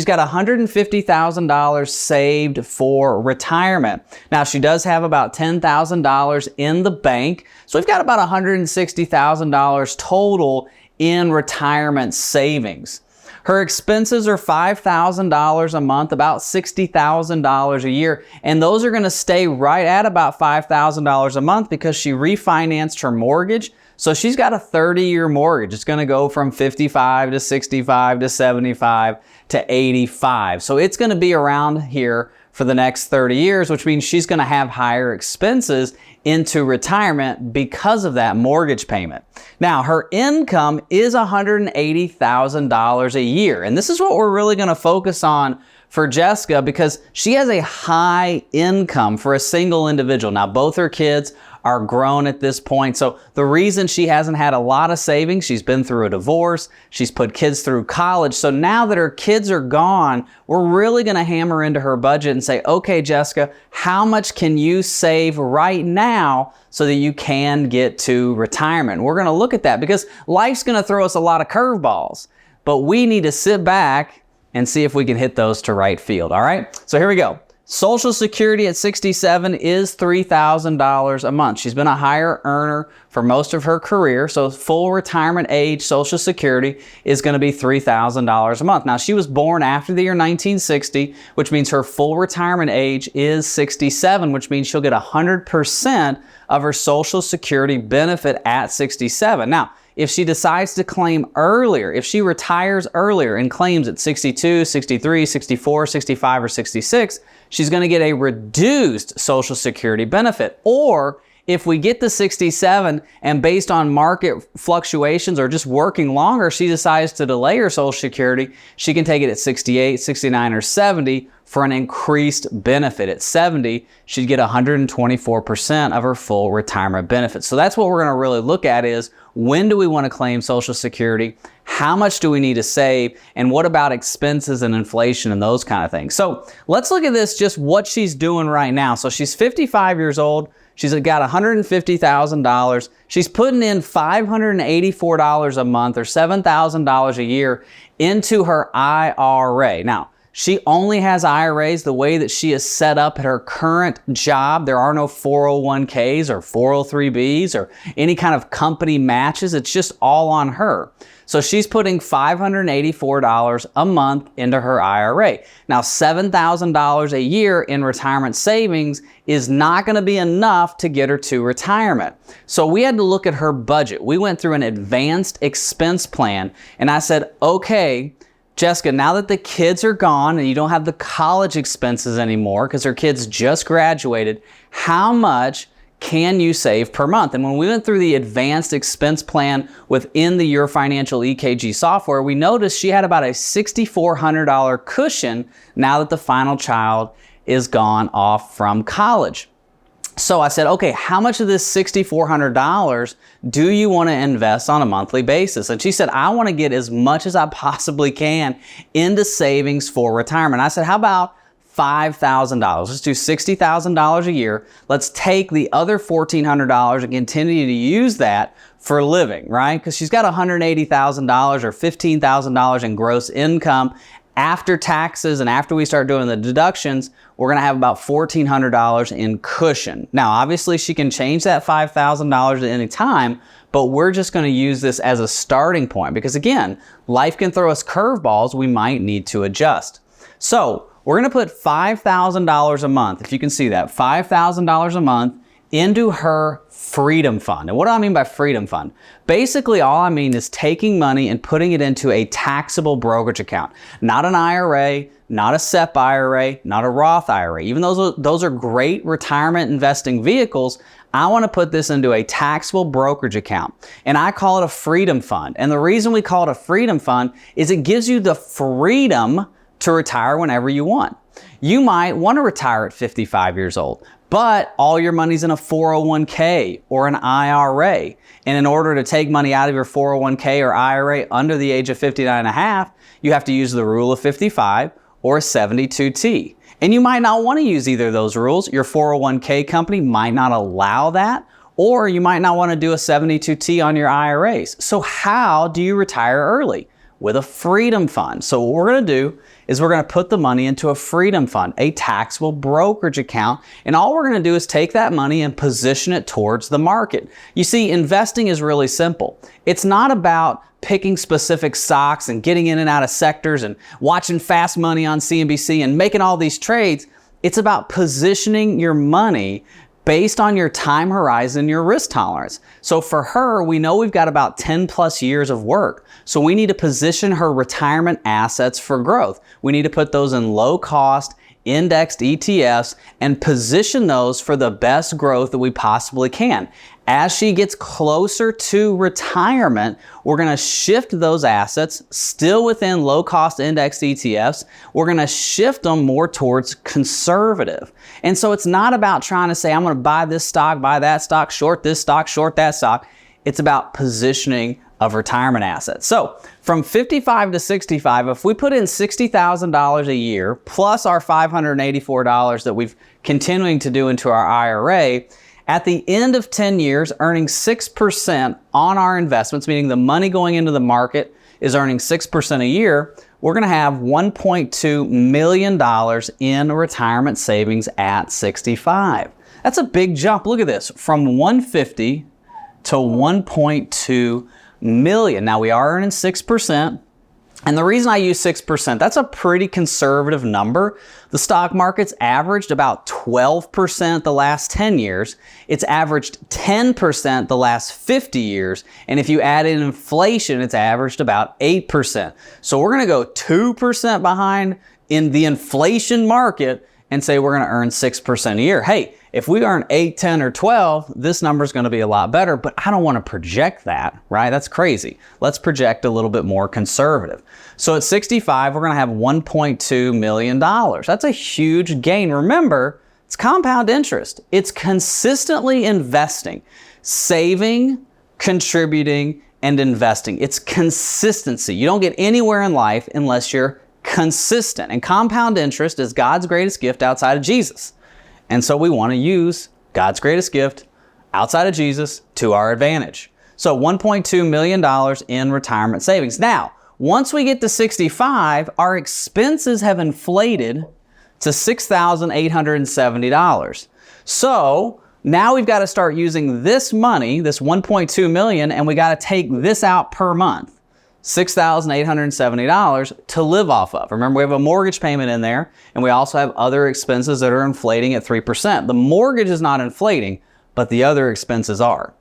She's got $150,000 saved for retirement. Now, she does have about $10,000 in the bank. So we've got about $160,000 total in retirement savings. Her expenses are $5,000 a month, about $60,000 a year, and those are going to stay right at about $5,000 a month because she refinanced her mortgage. So she's got a 30-year mortgage. It's going to go from 55 to 65 to 75 to 85. So it's going to be around here for the next 30 years, which means she's going to have higher expenses into retirement because of that mortgage payment. Now, her income is $180,000 a year. And this is what we're really going to focus on for Jessica because she has a high income for a single individual. Now, both her kids are grown at this point. So the reason she hasn't had a lot of savings, she's been through a divorce, she's put kids through college. So now that her kids are gone, we're really going to hammer into her budget and say, okay, Jessica, how much can you save right now so that you can get to retirement? We're going to look at that because life's going to throw us a lot of curveballs, but we need to sit back and see if we can hit those to right field. All right, so here we go. Social Security at 67 is $3,000 a month. She's been a higher earner for most of her career, so full retirement age Social Security is going to be $3,000 a month. Now, she was born after the year 1960, which means her full retirement age is 67, which means she'll get 100% of her Social Security benefit at 67. Now, if she decides to claim earlier, if she retires earlier and claims at 62, 63, 64, 65, or 66, she's going to get a reduced Social Security benefit. Or if we get to 67 and based on market fluctuations or just working longer, she decides to delay her Social Security, she can take it at 68, 69, or 70 for an increased benefit. At 70, she'd get 124% of her full retirement benefit. So that's what we're going to really look at is when do we want to claim Social Security? How much do we need to save? And what about expenses and inflation and those kind of things? So let's look at this, just what she's doing right now. So she's 55 years old. She's got $150,000. She's putting in $584 a month or $7,000 a year into her IRA. Now, she only has IRAs the way that she is set up at her current job. There are no 401ks or 403bs or any kind of company matches. It's just all on her. So she's putting $584 a month into her IRA. Now, $7,000 a year in retirement savings is not going to be enough to get her to retirement. So we had to look at her budget. We went through an advanced expense plan, and I said, okay, Jessica, now that the kids are gone and you don't have the college expenses anymore because her kids just graduated, how much can you save per month? And when we went through the advanced expense plan within the Your Financial EKG software, we noticed she had about a $6,400 cushion now that the final child is gone off from college. So I said, okay, how much of this $6,400 do you want to invest on a monthly basis? And she said, I want to get as much as I possibly can into savings for retirement. I said, how about $5,000? Let's do $60,000 a year. Let's take the other $1,400 and continue to use that for living, right? Because she's got $180,000 or $15,000 in gross income. After taxes and after we start doing the deductions, we're going to have about $1,400 in cushion. Now, obviously, she can change that $5,000 at any time, but we're just going to use this as a starting point because, again, life can throw us curveballs. We might need to adjust. So we're going to put $5,000 a month, if you can see that, $5,000 a month into her freedom fund. And what do I mean by freedom fund? Basically, all I mean is taking money and putting it into a taxable brokerage account. Not an IRA, not a SEP IRA, not a Roth IRA. Even though those are great retirement investing vehicles, I want to put this into a taxable brokerage account. And I call it a freedom fund. And the reason we call it a freedom fund is it gives you the freedom to retire whenever you want. You might want to retire at 55 years old, but all your money's in a 401k or an IRA. And in order to take money out of your 401k or IRA under the age of 59 and a half, you have to use the rule of 55 or a 72T. And you might not want to use either of those rules. Your 401k company might not allow that, or you might not want to do a 72T on your IRAs. So how do you retire early? With a freedom fund. So what we're going to do is we're going to put the money into a freedom fund, a taxable brokerage account, and all we're going to do is take that money and position it towards the market. You see, investing is really simple. It's not about picking specific stocks and getting in and out of sectors and watching Fast Money on CNBC and making all these trades. It's about positioning your money based on your time horizon, your risk tolerance. So for her, we know we've got about 10 plus years of work. So we need to position her retirement assets for growth. We need to put those in low cost, indexed ETFs and position those for the best growth that we possibly can. As she gets closer to retirement, we're going to shift those assets still within low-cost indexed ETFs. We're going to shift them more towards conservative. And so it's not about trying to say, I'm going to buy this stock, buy that stock, short this stock, short that stock. It's about positioning of retirement assets. So from 55 to 65, if we put in $60,000 a year plus our $584 that we've continuing to do into our IRA, at the end of 10 years, earning 6% on our investments, meaning the money going into the market is earning 6% a year, we're going to have $1.2 million in retirement savings at 65. That's a big jump. Look at this, from 150 to 1.2 million. Now we are earning 6%. And the reason I use 6%, that's a pretty conservative number. The stock market's averaged about 12% the last 10 years. It's averaged 10% the last 50 years. And if you add in inflation, it's averaged about 8%. So we're going to go 2% behind in the inflation market and say we're going to earn 6% a year. Hey, if we earn 8, 10, or 12, this number is going to be a lot better, but I don't want to project that, right? That's crazy. Let's project a little bit more conservative. So at 65, we're going to have $1.2 million. That's a huge gain. Remember, it's compound interest. It's consistently investing, saving, contributing, and investing. It's consistency. You don't get anywhere in life unless you're consistent. And compound interest is God's greatest gift outside of Jesus. And so we want to use God's greatest gift outside of Jesus to our advantage. So $1.2 million in retirement savings. Now, once we get to 65, our expenses have inflated to $6,870. So now we've got to start using this money, this $1.2 million, and we got to take this out per month. $6,870 to live off of. Remember, we have a mortgage payment in there, and we also have other expenses that are inflating at 3%. The mortgage is not inflating, but the other expenses are.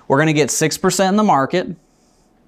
We're going to get 6% in the market,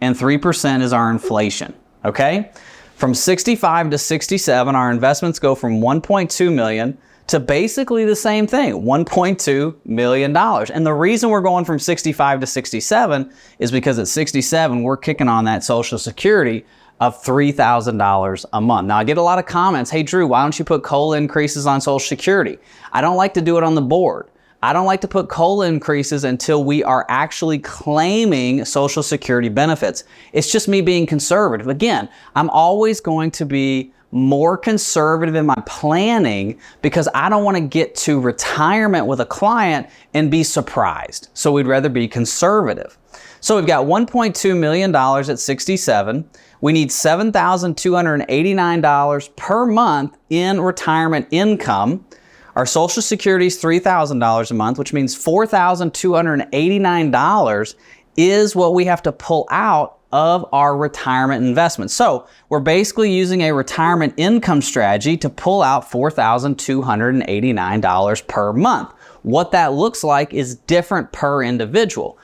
and 3% is our inflation, okay? From 65 to 67, our investments go from $1.2 million to basically the same thing, $1.2 million. And the reason we're going from 65 to 67 is because at 67, we're kicking on that Social Security of $3,000 a month. Now, I get a lot of comments, hey, Drew, why don't you put COLA increases on Social Security? I don't like to do it on the board. I don't like to put COLA increases until we are actually claiming Social Security benefits. It's just me being conservative. Again, I'm always going to be more conservative in my planning because I don't want to get to retirement with a client and be surprised. So we'd rather be conservative. So we've got $1.2 million at 67. We need $7,289 per month in retirement income. Our Social Security is $3,000 a month, which means $4,289 is what we have to pull out of our retirement investment. So we're basically using a retirement income strategy to pull out $4,289 per month. What that looks like is different per individual.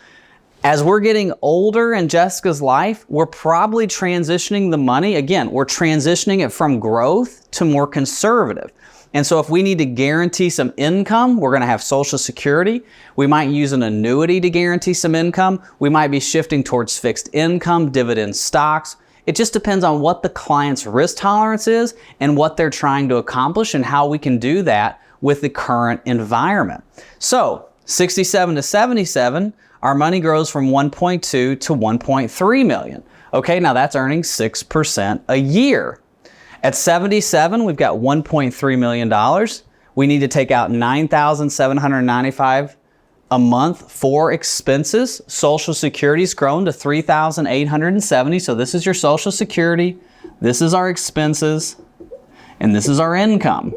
As we're getting older in Jessica's life, we're probably transitioning the money. Again, we're transitioning it from growth to more conservative. And so if we need to guarantee some income, we're going to have Social Security. We might use an annuity to guarantee some income. We might be shifting towards fixed income, dividend stocks. It just depends on what the client's risk tolerance is and what they're trying to accomplish and how we can do that with the current environment. So 67 to 77, our money grows from 1.2 to 1.3 million. Okay, now that's earning 6% a year. At 77, we've got $1.3 million. We need to take out $9,795 a month for expenses. Social Security's grown to $3,870. So this is your Social Security. This is our expenses. and this is our income.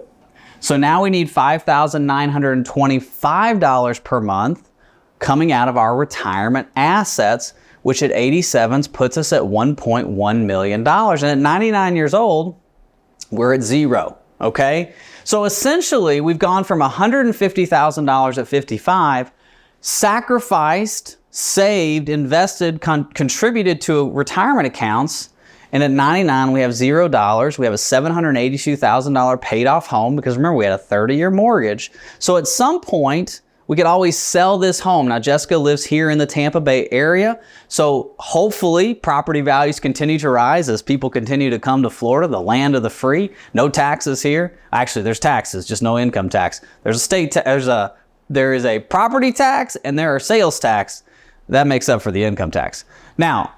So now we need $5,925 per month coming out of our retirement assets, which at 87s puts us at $1.1 million. And at 99 years old, we're at zero, okay? So essentially, we've gone from $150,000 at 55, sacrificed, saved, invested, contributed to retirement accounts, and at 99, we have $0. We have a $782,000 paid off home because remember, we had a 30-year mortgage. So at some point, we could always sell this home. Now, Jessica lives here in the Tampa Bay area, so hopefully property values continue to rise as people continue to come to Florida, the land of the free. No taxes here. Actually, there's taxes, just no income tax. There's a state there is a property tax and there are sales tax. That makes up for the income tax. Now,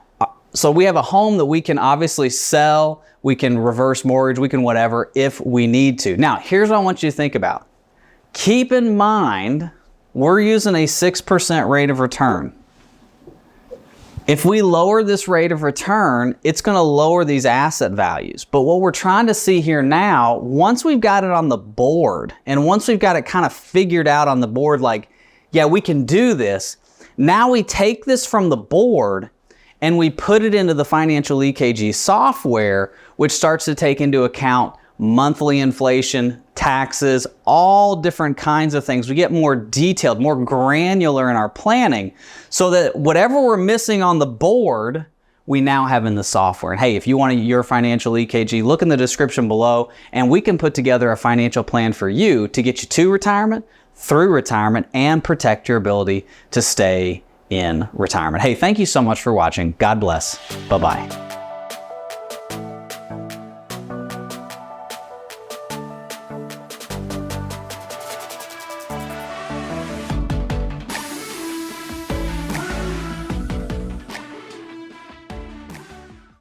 so we have a home that we can obviously sell, we can reverse mortgage, we can whatever if we need to. Now, here's what I want you to think about. Keep in mind, we're using a 6% rate of return. If we lower this rate of return, it's going to lower these asset values. But what we're trying to see here now, once we've got it on the board, and once we've got it kind of figured out on the board, like, yeah, we can do this, now we take this from the board and we put it into the financial EKG software, which starts to take into account monthly inflation, taxes, all different kinds of things. We get more detailed, more granular in our planning so that whatever we're missing on the board, we now have in the software. And hey, if you want Your Financial EKG, look in the description below and we can put together a financial plan for you to get you to retirement, through retirement, and protect your ability to stay in retirement. Hey, thank you so much for watching. God bless. Bye-bye.